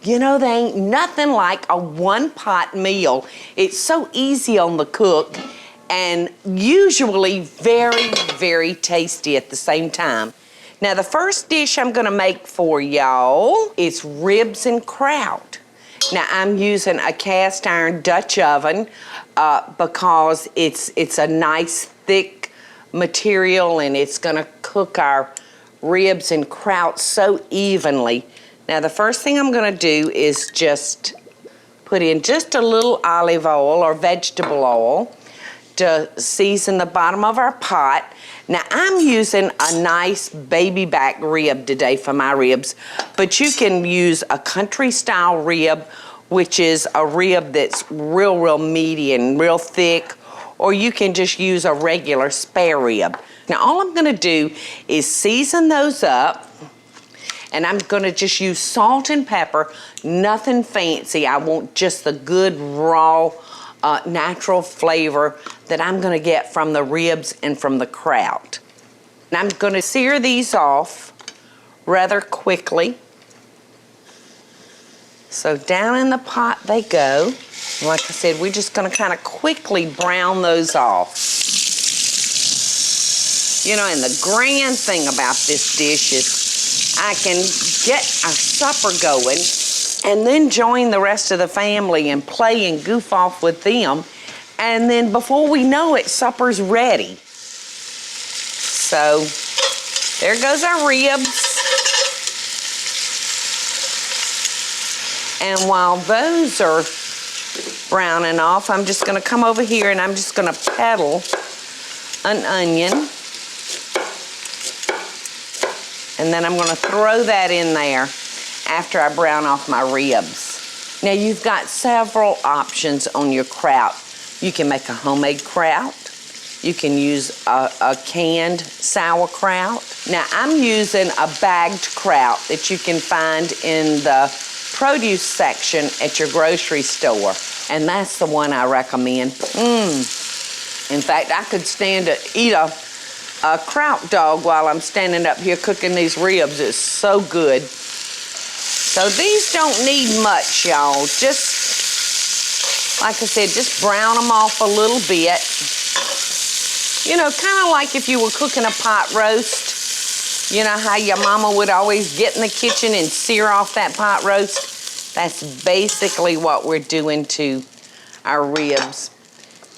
You know, there ain't nothing like a one-pot meal. It's so easy on the cook and usually very, very tasty at the same time. Now, the first dish I'm gonna make for y'all is ribs and kraut. Now, I'm using a cast iron Dutch oven because it's a nice thick material and it's gonna cook our ribs and kraut so evenly. Now, the first thing I'm gonna do is just put in just a little olive oil or vegetable oil to season the bottom of our pot. Now, I'm using a nice baby back rib today for my ribs, but you can use a country style rib, which is a rib that's real meaty and real thick, or you can just use a regular spare rib. Now, all I'm gonna do is season those up, and I'm gonna just use salt and pepper, nothing fancy. I want just the good, raw, natural flavor that I'm gonna get from the ribs and from the kraut. And I'm gonna sear these off rather quickly. So down in the pot they go. Like I said, we're just gonna kind of quickly brown those off. You know, and the grand thing about this dish is I can get our supper going and then join the rest of the family and play and goof off with them. And then before we know it, supper's ready. So there goes our ribs. And while those are browning off, I'm just gonna come over here and I'm just gonna peddle an onion. And then I'm gonna throw that in there after I brown off my ribs. Now, you've got several options on your kraut. You can make a homemade kraut. You can use a canned sauerkraut. Now, I'm using a bagged kraut that you can find in the produce section at your grocery store. And that's the one I recommend. In fact, I could stand to eat a kraut dog while I'm standing up here cooking these ribs. It's so good. So these don't need much, y'all. Just, like I said, just brown them off a little bit. You know, kind of like if you were cooking a pot roast. You know how your mama would always get in the kitchen and sear off that pot roast? That's basically what we're doing to our ribs.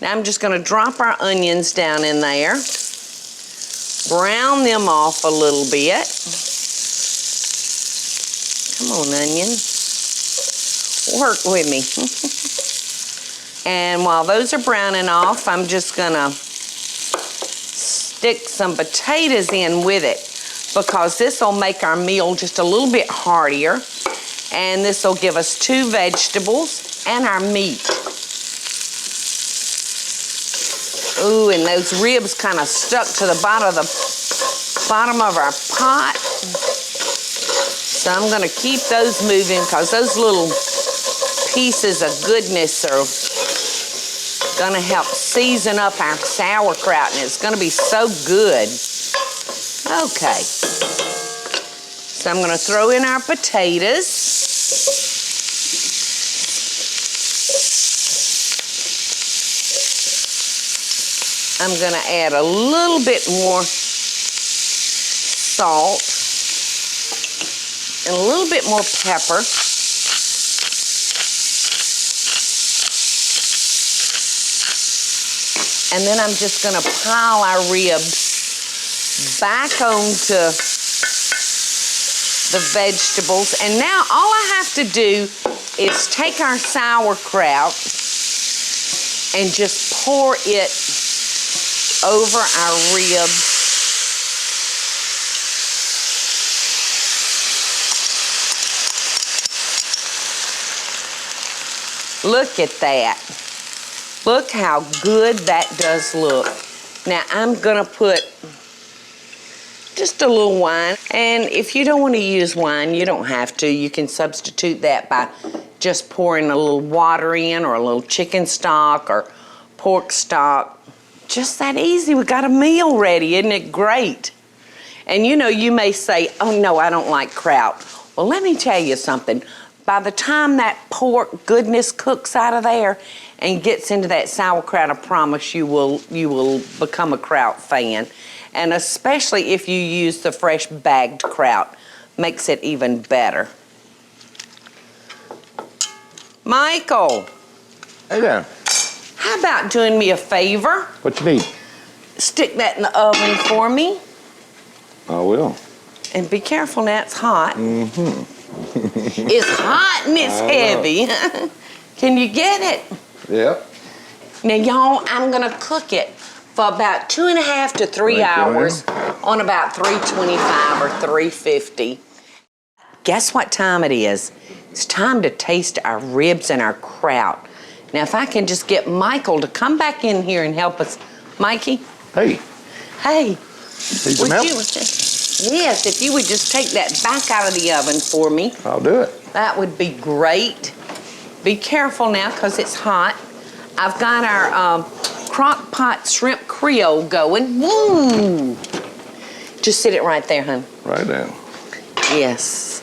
Now I'm just gonna drop our onions down in there. Brown them off a little bit. Come on, onion. Work with me. And while those are browning off, I'm just gonna stick some potatoes in with it because this will make our meal just a little bit heartier. And this will give us 2 vegetables and our meat. Ooh, and those ribs kind of stuck to the bottom of our pot. So I'm gonna keep those moving because those little pieces of goodness are gonna help season up our sauerkraut, and it's gonna be so good. Okay. So I'm gonna throw in our potatoes. I'm gonna add a little bit more salt and a little bit more pepper. And then I'm just gonna pile our ribs back onto the vegetables. And now all I have to do is take our sauerkraut and just pour it over our ribs. Look at that. Look how good that does look. Now I'm gonna put just a little wine. And if you don't want to use wine, you don't have to. You can substitute that by just pouring a little water in, or a little chicken stock or pork stock. Just that easy. We got a meal ready. Isn't it great? And you know, you may say, oh no, I don't like kraut. Well, let me tell you something. By the time that pork goodness cooks out of there and gets into that sauerkraut, I promise you will become a kraut fan. And especially if you use the fresh bagged kraut, makes it even better. Michael. Hey there. How about doing me a favor? What you need? Stick that in the oven for me. I will. And be careful now, it's hot. Mm-hmm. It's hot and it's heavy. Can you get it? Yep. Now, y'all, I'm gonna cook it for about 2.5 to 3 hours on about 325 or 350. Guess what time it is? It's time to taste our ribs and our kraut. Now, if I can just get Michael to come back in here and help us. Mikey? Hey. Hey. Need some help? Yes, if you would just take that back out of the oven for me. I'll do it. That would be great. Be careful now, because it's hot. I've got our crock pot shrimp creole going. Woo! Just sit it right there, hon. Right down. Yes.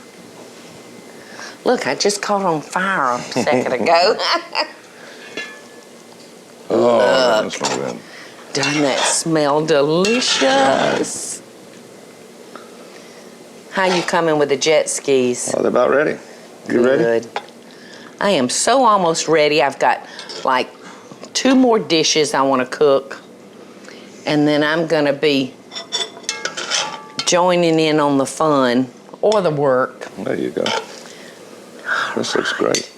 Look, I just caught on fire a second ago. Oh, that's not good. Doesn't that smell delicious? How you coming with the jet skis? Oh, they're about ready. You ready? Good. I am so almost ready. I've got like 2 more dishes I want to cook. And then I'm going to be joining in on the fun or the work. There you go. This looks great.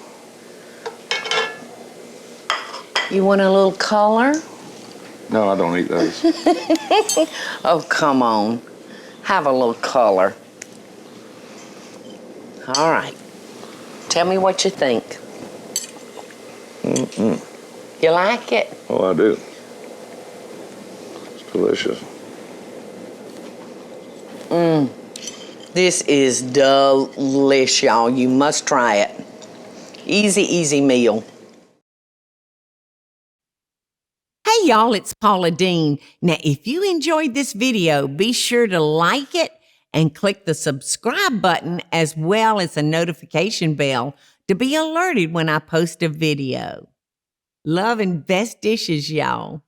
You want a little color? No, I don't eat those. Oh, come on. Have a little color. All right. Tell me what you think. You like it? Oh, I do. It's delicious. This is delish, y'all. You must try it. Easy, easy meal. Hey, y'all, it's Paula Deen. Now, if you enjoyed this video, be sure to like it and click the subscribe button as well as the notification bell to be alerted when I post a video. Love and best dishes, y'all.